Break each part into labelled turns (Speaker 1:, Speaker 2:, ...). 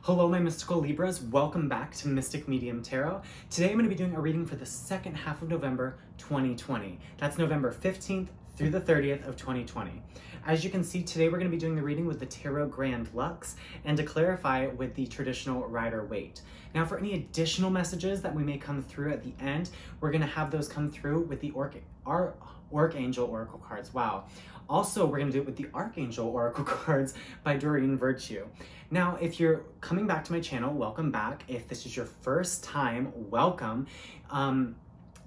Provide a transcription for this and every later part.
Speaker 1: Hello, my mystical Libras. Welcome back to Mystic Medium Tarot. Today I'm going to be doing a reading for the second half of November 2020. That's November 15th through the 30th of 2020. As you can see, today we're going to be doing the reading with the Tarot Grand Luxe and to clarify with the traditional Rider-Waite. Now, for any additional messages that we may come through at the end, we're going to have those come through with the Archangel Oracle cards. Wow. Also, we're going to do it with the Archangel Oracle cards by Doreen Virtue. Now, if you're coming back to my channel, welcome back. If this is your first time, welcome.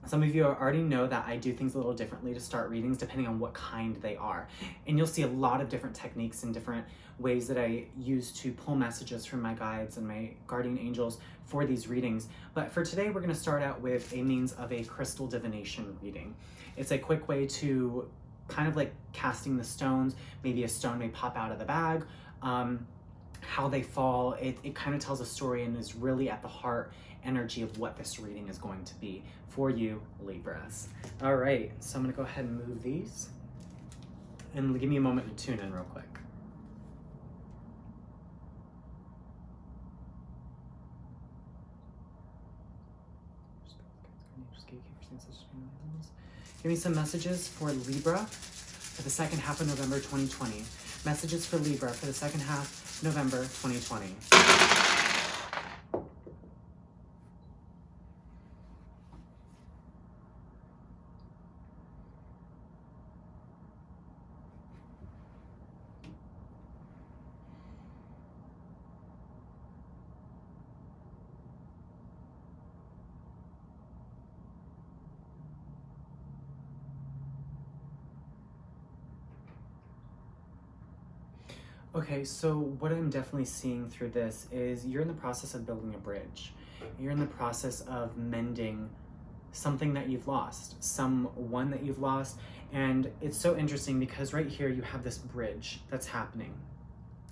Speaker 1: Some of you already know that I do things a little differently to start readings depending on what kind they are. And you'll see a lot of different techniques and different ways that I use to pull messages from my guides and my guardian angels for these readings. But for today, we're going to start out with a means of a crystal divination reading. It's a quick way to kind of like casting the stones. Maybe a stone may pop out of the bag. How they fall, it kind of tells a story and is really at the heart energy of what this reading is going to be for you, Libras. All right, so I'm gonna go ahead and move these and give me a moment to tune in real quick. Give me some messages for Libra for the second half of November 2020. Messages for Libra for the second half November 2020. Okay, so what I'm definitely seeing through this is you're in the process of building a bridge. You're in the process of mending something that you've lost, someone that you've lost. And it's so interesting because right here you have this bridge that's happening.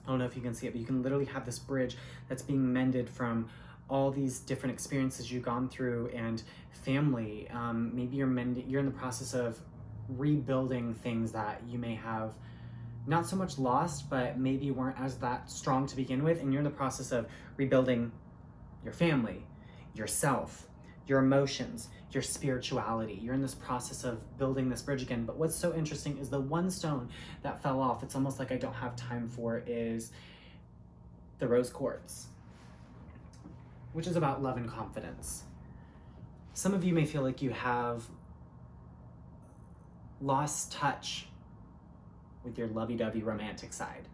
Speaker 1: I don't know if you can see it, but you can literally have this bridge that's being mended from all these different experiences you've gone through and family. Maybe you're in the process of rebuilding things that you may have not so much lost, but maybe you weren't as that strong to begin with, and you're in the process of rebuilding your family, yourself, your emotions, your spirituality. You're in this process of building this bridge again. But what's so interesting is the one stone that fell off, it's almost like I don't have time for, is the rose quartz, which is about love and confidence. Some of you may feel like you have lost touch with your lovey-dovey romantic side.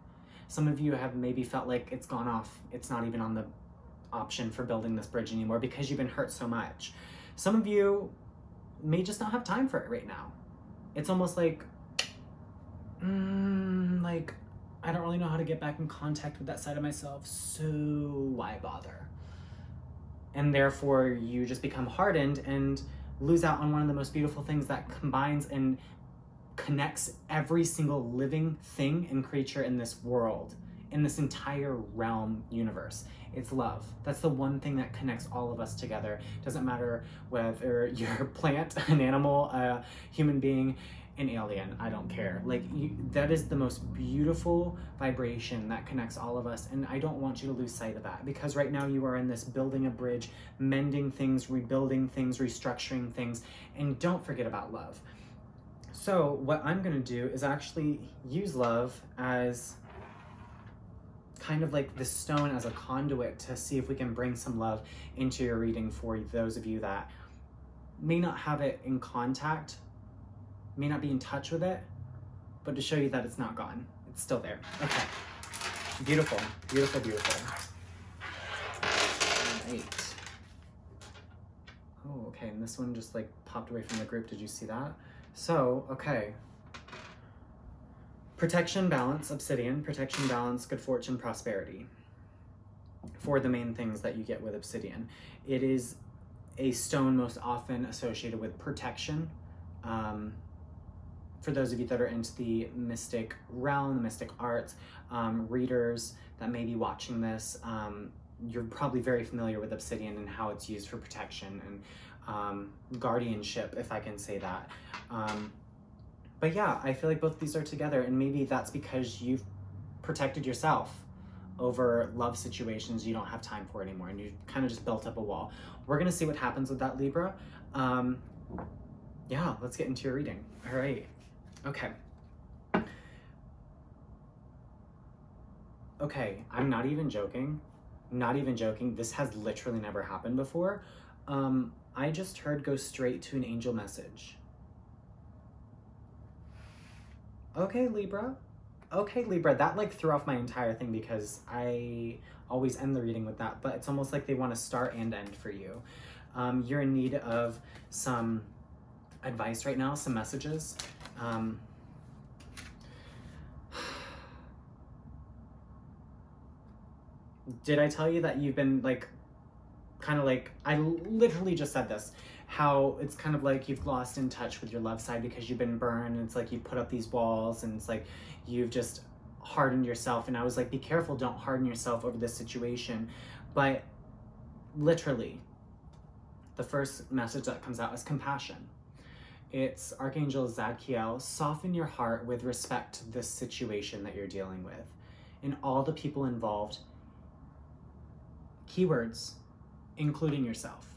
Speaker 1: Some of you have maybe felt like it's gone off. It's not even on the option for building this bridge anymore because you've been hurt so much. Some of you may just not have time for it right now. It's almost like I don't really know how to get back in contact with that side of myself, so why bother? And therefore you just become hardened and lose out on one of the most beautiful things that combines and connects every single living thing and creature in this world, in this entire realm universe. It's love. That's the one thing that connects all of us together. Doesn't matter whether you're a plant, an animal, a human being, an alien, I don't care. That is the most beautiful vibration that connects all of us, and I don't want you to lose sight of that, because right now you are in this building a bridge, mending things, rebuilding things, restructuring things, and don't forget about love. So what I'm gonna do is actually use love as kind of like this stone as a conduit to see if we can bring some love into your reading for those of you that may not have it in contact, may not be in touch with it, but to show you that it's not gone. It's still there. Okay. Beautiful, beautiful, beautiful. All right. Oh, okay, and this one just like popped away from the group. Did you see that? So, okay. Protection, balance, obsidian. Protection, balance, good fortune, prosperity. For the main things that you get with obsidian. It is a stone most often associated with protection. For those of you that are into the mystic realm, the mystic arts, readers that may be watching this, you're probably very familiar with obsidian and how it's used for protection and guardianship, if I can say that. But yeah, I feel like both of these are together, and maybe that's because you've protected yourself over love situations you don't have time for anymore, and you kind of just built up a wall. We're gonna see what happens with that, Libra. Yeah, let's get into your reading. All right. Okay. Okay, I'm not even joking. Not even joking. This has literally never happened before. I just heard go straight to an angel message. Okay, Libra. Okay, Libra. That like threw off my entire thing because I always end the reading with that, but it's almost like they want to start and end for you. You're in need of some advice right now, some messages. Did I tell you that you've been like, kind of like, I literally just said this, how it's kind of like you've lost in touch with your love side because you've been burned, and it's like you put up these walls, and it's like you've just hardened yourself. And I was like, be careful, don't harden yourself over this situation. But literally, the first message that comes out is compassion. It's Archangel Zadkiel. Soften your heart with respect to this situation that you're dealing with, and all the people involved. Keywords, including yourself.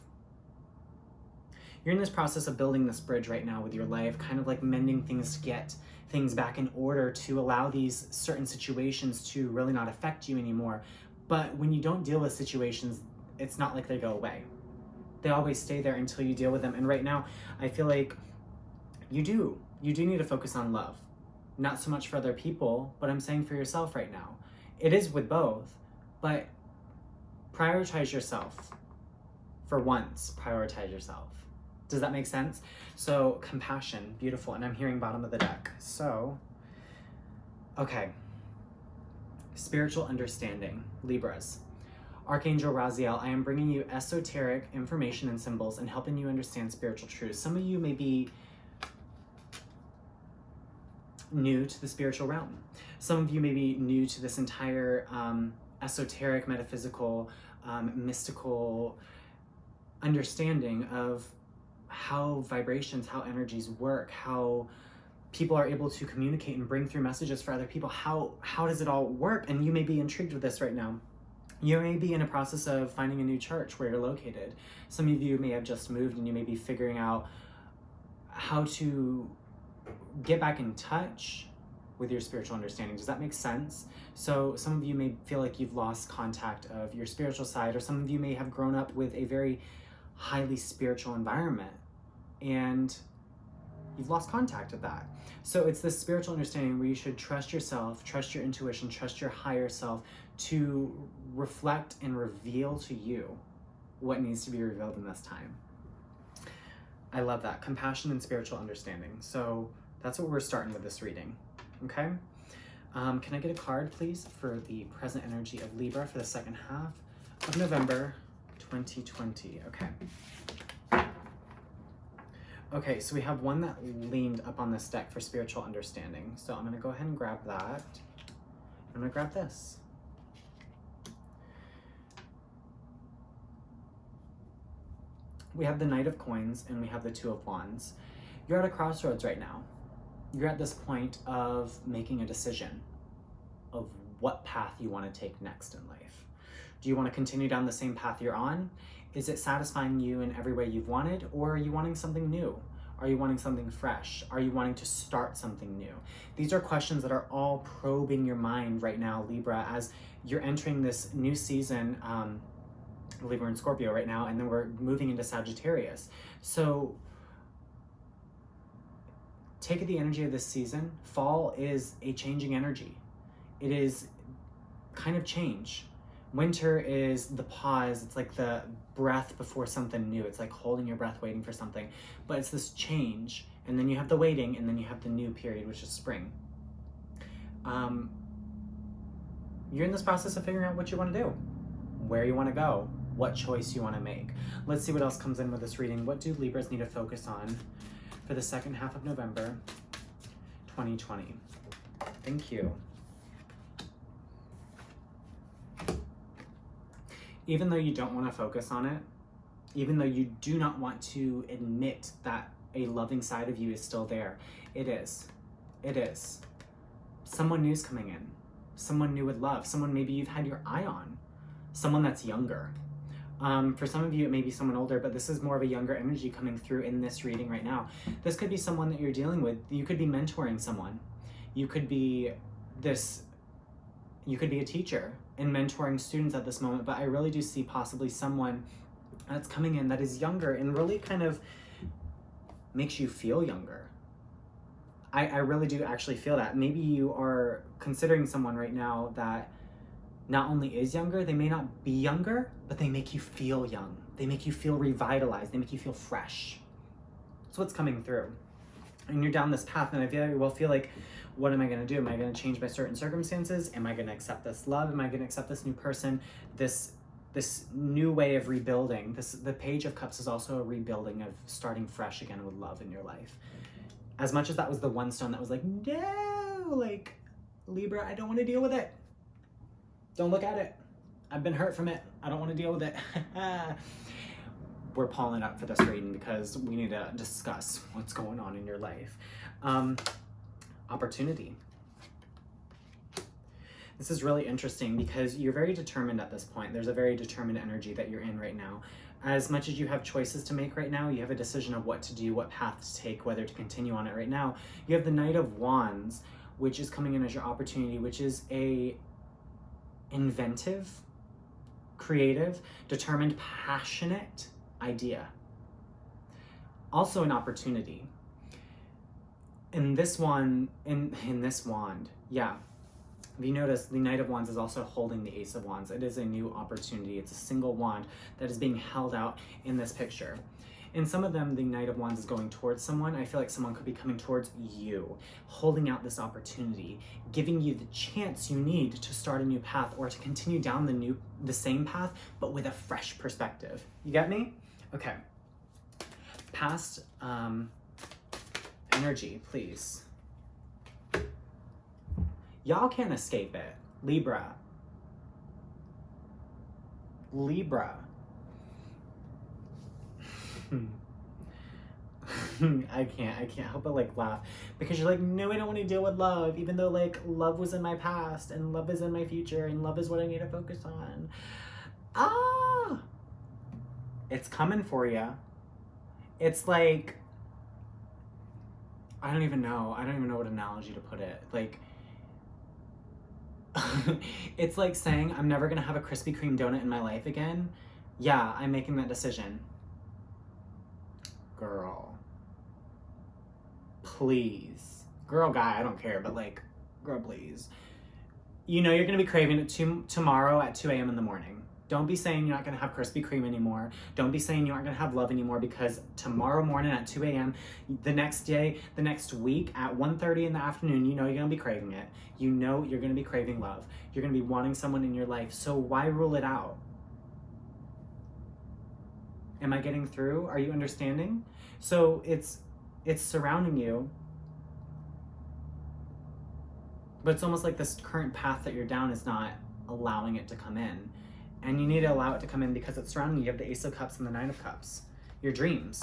Speaker 1: You're in this process of building this bridge right now with your life, kind of like mending things to get things back in order to allow these certain situations to really not affect you anymore. But when you don't deal with situations, it's not like they go away. They always stay there until you deal with them. And right now, I feel like you do need to focus on love. Not so much for other people, but I'm saying for yourself right now. It is with both, but prioritize yourself. For once, prioritize yourself. Does that make sense? So compassion, beautiful. And I'm hearing bottom of the deck. So, okay. Spiritual understanding, Libras. Archangel Raziel, I am bringing you esoteric information and symbols and helping you understand spiritual truths. Some of you may be new to the spiritual realm. Some of you may be new to this entire esoteric, metaphysical, mystical understanding of how vibrations, how energies work, how people are able to communicate and bring through messages for other people. How does it all work? And you may be intrigued with this right now. You may be in a process of finding a new church where you're located. Some of you may have just moved and you may be figuring out how to get back in touch with your spiritual understanding. Does that make sense? So some of you may feel like you've lost contact of your spiritual side, or some of you may have grown up with a very highly spiritual environment and you've lost contact with that. So it's this spiritual understanding where you should trust yourself, trust your intuition, trust your higher self to reflect and reveal to you what needs to be revealed in this time. I love that. Compassion and spiritual understanding. So that's what we're starting with this reading. Okay? Can I get a card, please, for the present energy of Libra for the second half of November 2020? Okay. Okay, so we have one that leaned up on this deck for spiritual understanding. So I'm going to go ahead and grab that. I'm going to grab this. We have the Knight of Coins and we have the Two of Wands. You're at a crossroads right now. You're at this point of making a decision of what path you want to take next in life. Do you want to continue down the same path you're on? Is it satisfying you in every way you've wanted, or are you wanting something new? Are you wanting something fresh? Are you wanting to start something new? These are questions that are all probing your mind right now, Libra, as you're entering this new season. Libra and Scorpio right now, and then we're moving into Sagittarius. So take the energy of this season. Fall is a changing energy. It is kind of change. Winter is the pause. It's like the breath before something new. It's like holding your breath, waiting for something. But it's this change. And then you have the waiting, and then you have the new period, which is spring. You're in this process of figuring out what you want to do, where you want to go, what choice you want to make. Let's see what else comes in with this reading. What do Libras need to focus on for the second half of November 2020? Thank you. Even though you don't want to focus on it, even though you do not want to admit that a loving side of you is still there, it is. It is. Someone new's coming in. someone new with love, someone maybe you've had your eye on, someone that's younger. For some of you, it may be someone older, but this is more of a younger energy coming through in this reading right now. This could be someone that you're dealing with. You could be mentoring someone. You could be a teacher and mentoring students at this moment, but I really do see possibly someone that's coming in that is younger and really kind of makes you feel younger. I really do actually feel that. Maybe you are considering someone right now that not only is younger, they may not be younger, but they make you feel young. They make you feel revitalized. They make you feel fresh. That's what's coming through. And you're down this path, and I feel like, what am I going to do? Am I going to change by certain circumstances? Am I going to accept this love? Am I going to accept this new person? This new way of rebuilding. The Page of Cups is also a rebuilding of starting fresh again with love in your life. As much as that was the one stone that was like, no, like, Libra, I don't want to deal with it. Don't look at it. I've been hurt from it. I don't want to deal with it. We're pulling up for this reading because we need to discuss what's going on in your life. Opportunity. This is really interesting because you're very determined at this point. There's a very determined energy that you're in right now. As much as you have choices to make right now, you have a decision of what to do, what path to take, whether to continue on it right now. You have the Knight of Wands, which is coming in as your opportunity, which is a inventive, creative, determined, passionate idea. Also an opportunity. In this wand, yeah. If you notice, the Knight of Wands is also holding the Ace of Wands. It is a new opportunity. It's a single wand that is being held out in this picture. In some of them, the Knight of Wands is going towards someone. I feel like someone could be coming towards you, holding out this opportunity, giving you the chance you need to start a new path or to continue down the same path, but with a fresh perspective. You get me? Okay. Past energy, please. Y'all can't escape it. Libra. Libra. I can't help but like laugh because you're like, no, I don't want to deal with love, even though like love was in my past and love is in my future and love is what I need to focus on. It's coming for you. It's like, I don't even know what analogy to put it. Like, it's like saying I'm never gonna have a Krispy Kreme donut in my life again. Yeah, I'm making that decision. Girl, please. Girl, guy, I don't care, but like, girl, please. You know you're gonna be craving it tomorrow at 2 a.m. in the morning. Don't be saying you're not gonna have Krispy Kreme anymore. Don't be saying you aren't gonna have love anymore, because tomorrow morning at 2 a.m., the next day, the next week at 1:30 in the afternoon, you know you're gonna be craving it. You know you're gonna be craving love. You're gonna be wanting someone in your life, so why rule it out? Am I getting through? Are you understanding? So it's surrounding you, but it's almost like this current path that you're down is not allowing it to come in. And you need to allow it to come in because it's surrounding you. You have the Ace of Cups and the Nine of Cups. Your dreams,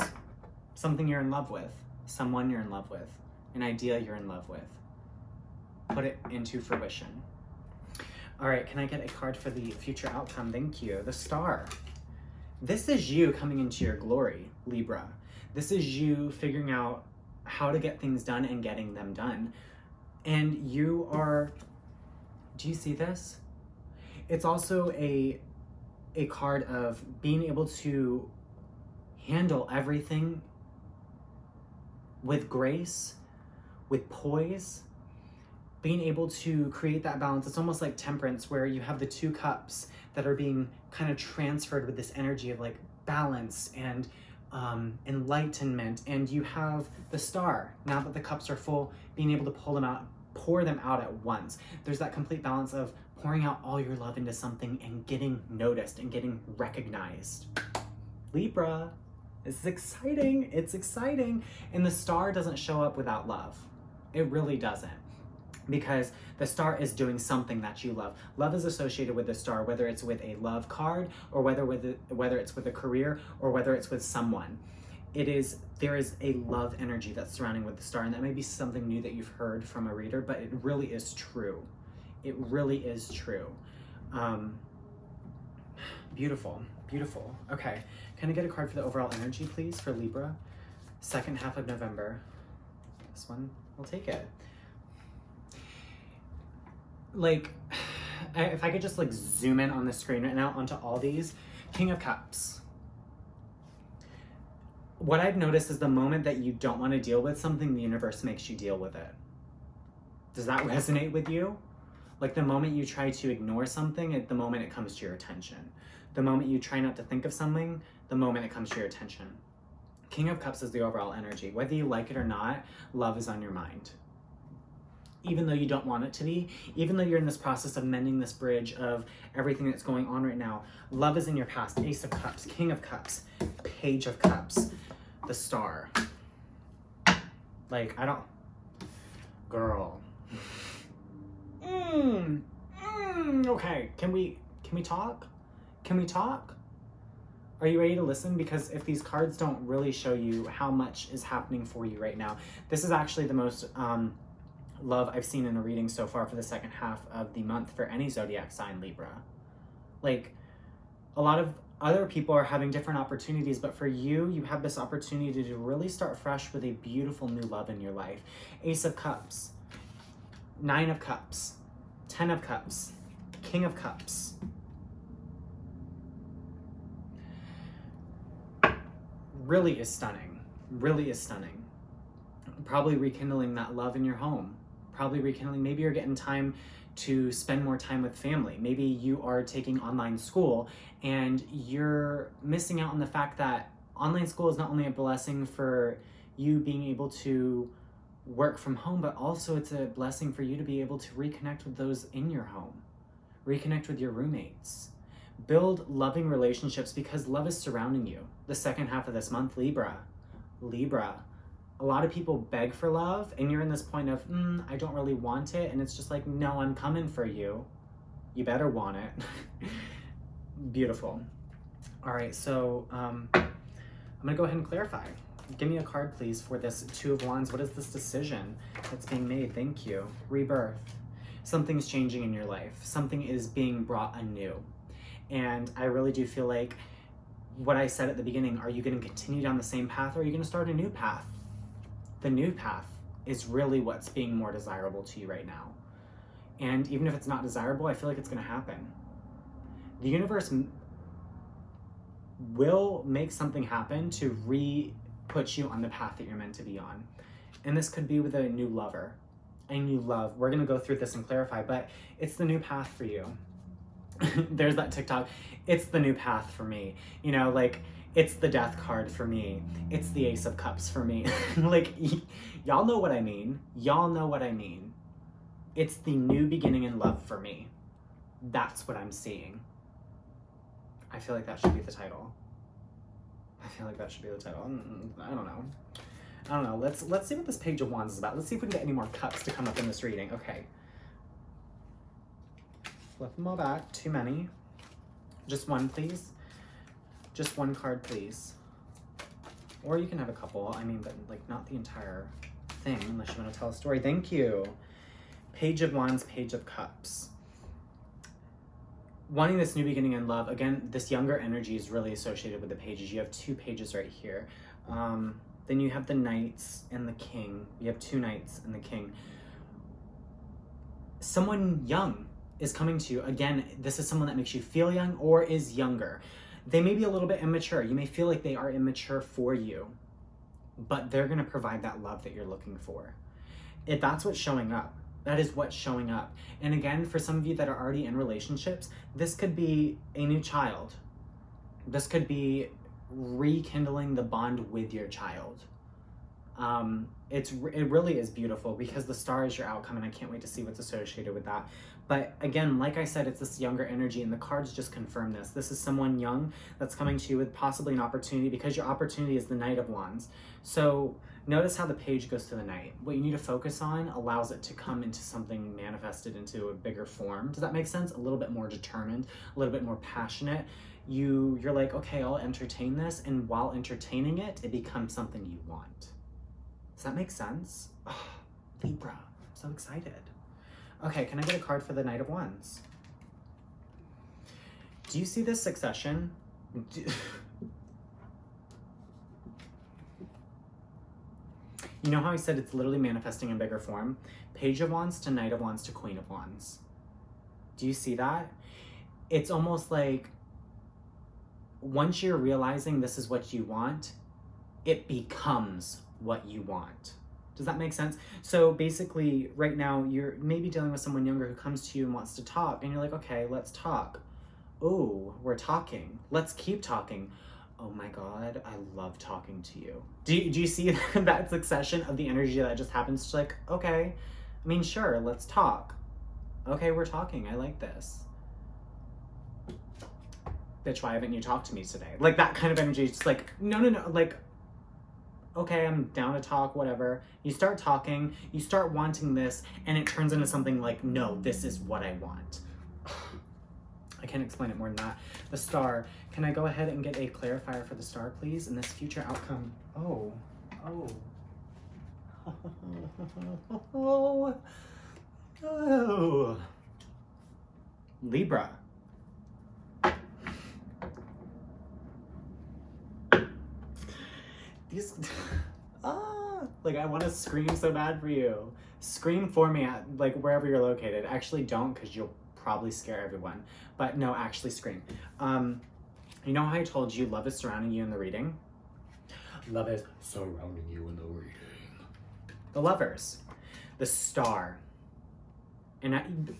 Speaker 1: something you're in love with, someone you're in love with, an idea you're in love with. Put it into fruition. All right, can I get a card for the future outcome? Thank you. The Star. This is you coming into your glory, Libra. This is you figuring out how to get things done and getting them done. And you are, do you see this? It's also a card of being able to handle everything with grace, with poise, being able to create that balance. It's almost like Temperance, where you have the two cups that are being kind of transferred with this energy of like balance and enlightenment. And you have the Star, now that the cups are full, being able to pour them out at once. There's that complete balance of pouring out all your love into something and getting noticed and getting recognized. Libra, this is exciting. It's exciting. And the Star doesn't show up without love. It really doesn't. Because the Star is doing something that you love. Love is associated with the Star, whether it's with a love card or whether it's with a career or whether it's with someone. There is a love energy that's surrounding with the Star, and that may be something new that you've heard from a reader, but it really is true. It really is true. Beautiful, beautiful. Okay, can I get a card for the overall energy, please, for Libra? Second half of November. This one, I'll take it. Like, if I could just like zoom in on the screen right now onto all these. King of Cups. What I've noticed is the moment that you don't want to deal with something, the universe makes you deal with it. Does that resonate with you? Like the moment you try to ignore something, at the moment it comes to your attention. The moment you try not to think of something, the moment it comes to your attention. King of Cups is the overall energy. Whether you like it or not, love is on your mind. Even though you don't want it to be, even though you're in this process of mending this bridge of everything that's going on right now, love is in your past. Ace of Cups, King of Cups, Page of Cups, the Star. Like, I don't... Girl. Okay, can we talk? Can we talk? Are you ready to listen? Because if these cards don't really show you how much is happening for you right now, this is actually the most love I've seen in a reading so far for the second half of the month for any zodiac sign, Libra. Like, a lot of other people are having different opportunities, but for you, you have this opportunity to really start fresh with a beautiful new love in your life. Ace of Cups, Nine of Cups, 10 of Cups, King of Cups. Really is stunning. Really is stunning. Probably rekindling that love in your home. Probably rekindling, maybe you're getting time to spend more time with family. Maybe you are taking online school and you're missing out on the fact that online school is not only a blessing for you being able to work from home, but also it's a blessing for you to be able to reconnect with those in your home. Reconnect with your roommates. Build loving relationships because love is surrounding you. The second half of this month, Libra. Libra. A lot of people beg for love and you're in this point of, I don't really want it. And it's just like, no, I'm coming for you. You better want it. Beautiful. All right, so I'm gonna go ahead and clarify. Give me a card, please, for this Two of Wands. What is this decision that's being made? Thank you. Rebirth. Something's changing in your life. Something is being brought anew. And I really do feel like what I said at the beginning, are you going to continue down the same path or are you going to start a new path? The new path is really what's being more desirable to you right now. And even if it's not desirable, I feel like it's going to happen. The universe will make something happen to put you on the path that you're meant to be on. And this could be with a new lover, a new love. We're going to go through this and clarify, but it's the new path for you. There's that TikTok. It's the new path for me. You know, like, it's the Death card for me. It's the Ace of Cups for me. Like, y'all know what I mean. Y'all know what I mean. It's the new beginning in love for me. That's what I'm seeing. I feel like that should be the title. I feel like that should be the title. I don't know. I don't know. Let's see what this Page of Wands is about. Let's see if we can get any more cups to come up in this reading. Okay. Flip them all back. Too many. Just one, please. Just one card, please. Or you can have a couple. I mean, but like not the entire thing unless you want to tell a story. Thank you. Page of Wands, Page of Cups. Wanting this new beginning in love. Again, this younger energy is really associated with the pages. You have two pages right here. Then you have the Knights and the King. You have two Knights and the King. Someone young is coming to you. Again, this is someone that makes you feel young or is younger. They may be a little bit immature. You may feel like they are immature for you, but they're going to provide that love that you're looking for. If that's what's showing up, that is what's showing up. And again, for some of you that are already in relationships, this could be a new child. This could be rekindling the bond with your child. It really is beautiful because the Star is your outcome and I can't wait to see what's associated with that. But again, like I said, it's this younger energy and the cards just confirm this. This is someone young that's coming to you with possibly an opportunity because your opportunity is the Knight of Wands. So notice how the page goes to the Knight. What you need to focus on allows it to come into something manifested into a bigger form. Does that make sense? A little bit more determined, a little bit more passionate. You're like, okay, I'll entertain this. And while entertaining it, it becomes something you want. Does that make sense? Oh, Libra, I'm so excited. Okay, can I get a card for the Knight of Wands? Do you see this succession? You know how I said it's literally manifesting in bigger form? Page of Wands to Knight of Wands to Queen of Wands. Do you see that? It's almost like once you're realizing this is what you want, it becomes what you want. Does that make sense? So basically, right now, you're maybe dealing with someone younger who comes to you and wants to talk, and you're like, okay, let's talk. Oh, we're talking. Let's keep talking. Oh my God, I love talking to you. Do you see that succession of the energy that just happens? It's like, okay, I mean, sure, let's talk. Okay, we're talking. I like this. Bitch, why haven't you talked to me today? Like that kind of energy. It's like, no. Like, okay, I'm down to talk, whatever. You start talking, you start wanting this, and it turns into something like, no, this is what I want. I can't explain it more than that. The Star. Can I go ahead and get a clarifier for the Star, please? And this future outcome. Oh. Libra. These, like I want to scream so bad for you. Scream for me at like wherever you're located. Actually don't, because you'll probably scare everyone. But no, actually scream. You know how I told you love is surrounding you in the reading? Love is surrounding you in the reading. The Lovers. The Star. And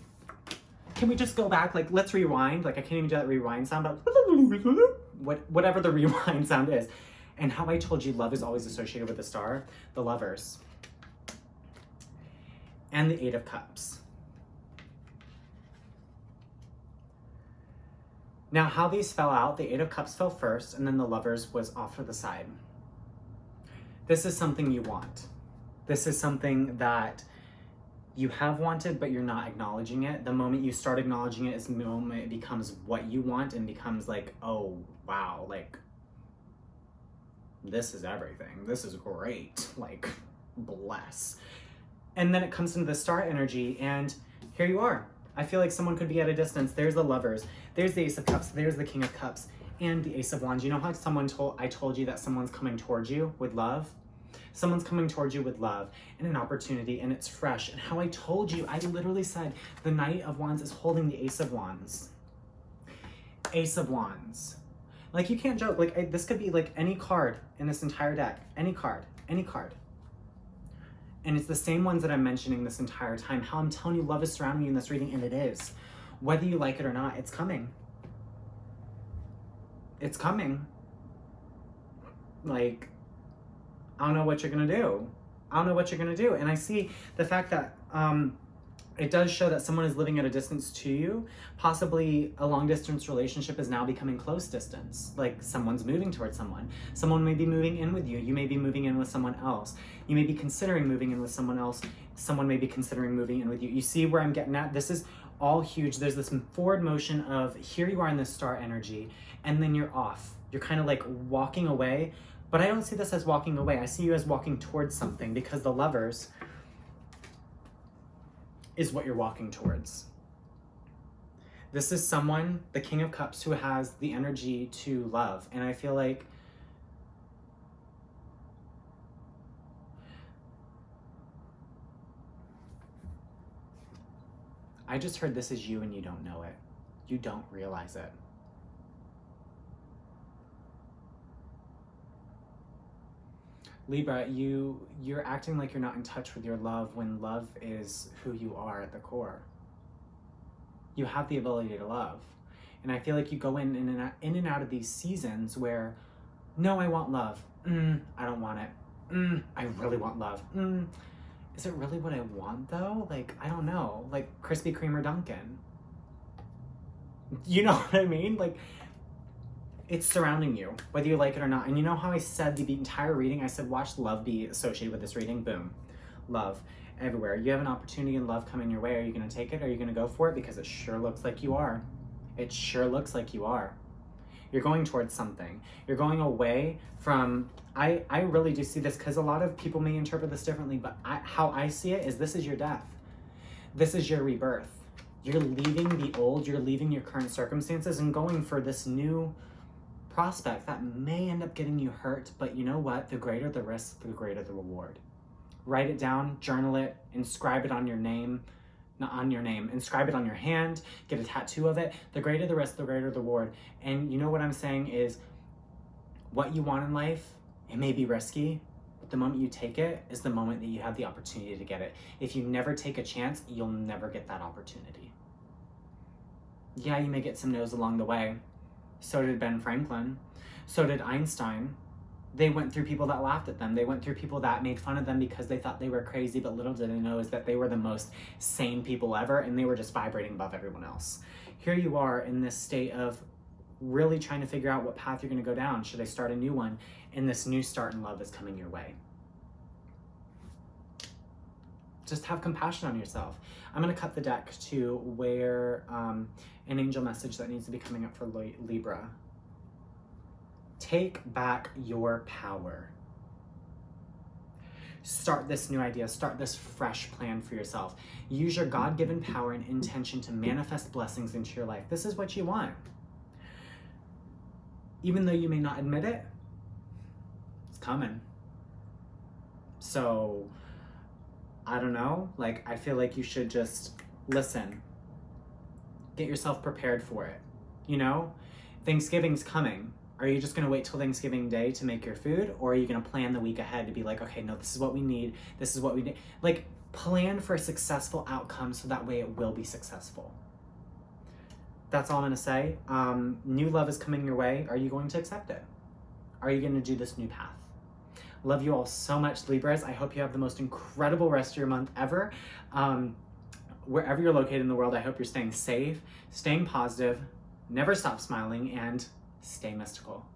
Speaker 1: can we just go back? Like, let's rewind. Like, I can't even do that rewind sound, but whatever the rewind sound is. And how I told you love is always associated with the Star. The Lovers. And the Eight of Cups. Now, how these fell out, the Eight of Cups fell first, and then the Lovers was off to the side. This is something you want. This is something that you have wanted, but you're not acknowledging it. The moment you start acknowledging it is the moment it becomes what you want and becomes like, oh, wow, like, this is everything. This is great. Like, bless. And then it comes into the Star energy, and here you are. I feel like someone could be at a distance. There's the Lovers. There's the Ace of Cups. There's the King of Cups. And the Ace of Wands. You know how I told you that someone's coming towards you with love? Someone's coming towards you with love and an opportunity, and it's fresh. And how I told you, I literally said the Knight of Wands is holding the Ace of Wands. Ace of Wands. Like, you can't joke. Like, this could be like any card in this entire deck. Any card. Any card. And it's the same ones that I'm mentioning this entire time. How I'm telling you love is surrounding you in this reading, and it is. Whether you like it or not, it's coming. It's coming. Like, I don't know what you're gonna do. I don't know what you're gonna do. And I see the fact that it does show that someone is living at a distance to you. Possibly a long distance relationship is now becoming close distance. Like, someone's moving towards someone. Someone may be moving in with you. You may be moving in with someone else. You may be considering moving in with someone else. Someone may be considering moving in with you. You see where I'm getting at? This is all huge. There's this forward motion of here you are in this Star energy, and then you're off. You're kind of like walking away, but I don't see this as walking away. I see you as walking towards something, because the Lovers is what you're walking towards. This is someone, the King of Cups, who has the energy to love. And I feel like I just heard this is you and you don't know it. You don't realize it. Libra, you're acting like you're not in touch with your love when love is who you are at the core. You have the ability to love. And I feel like you go in and out of these seasons where, no, I want love. I don't want it. I really want love. Is it really what I want though? Like, I don't know. Like Krispy Kreme or Dunkin'. You know what I mean? Like, it's surrounding you, whether you like it or not. And you know how I said the entire reading, I said, watch love be associated with this reading. Boom. Love everywhere. You have an opportunity and love coming your way. Are you going to take it? Are you going to go for it? Because it sure looks like you are. It sure looks like you are. You're going towards something. You're going away from, I really do see this, because a lot of people may interpret this differently, but how I see it is this is your death. This is your rebirth. You're leaving the old, you're leaving your current circumstances and going for this new prospect that may end up getting you hurt, but you know what? The greater the risk, the greater the reward. Write it down, journal it, inscribe it on your name, not on your name, inscribe it on your hand, get a tattoo of it. The greater the risk, the greater the reward. And you know what I'm saying is, what you want in life, it may be risky, but the moment you take it is the moment that you have the opportunity to get it. If you never take a chance, you'll never get that opportunity. Yeah, you may get some no's along the way. So did Ben Franklin. So did Einstein. They went through people that laughed at them. They went through people that made fun of them because they thought they were crazy, but little did they know is that they were the most sane people ever, and they were just vibrating above everyone else. Here you are in this state of really trying to figure out what path you're going to go down. Should I start a new one? And this new start in love is coming your way. Just have compassion on yourself. I'm going to cut the deck to where an angel message that needs to be coming up for Libra. Take back your power. Start this new idea. Start this fresh plan for yourself. Use your God-given power and intention to manifest blessings into your life. This is what you want. Even though you may not admit it, it's coming. So, I don't know. Like, I feel like you should just listen. Get yourself prepared for it. You know? Thanksgiving's coming. Are you just going to wait till Thanksgiving Day to make your food? Or are you going to plan the week ahead to be like, okay, no, this is what we need. This is what we need. Like, plan for a successful outcome so that way it will be successful. That's all I'm going to say. New love is coming your way. Are you going to accept it? Are you going to do this new path? Love you all so much, Libras. I hope you have the most incredible rest of your month ever. Wherever you're located in the world, I hope you're staying safe, staying positive, never stop smiling, and stay mystical.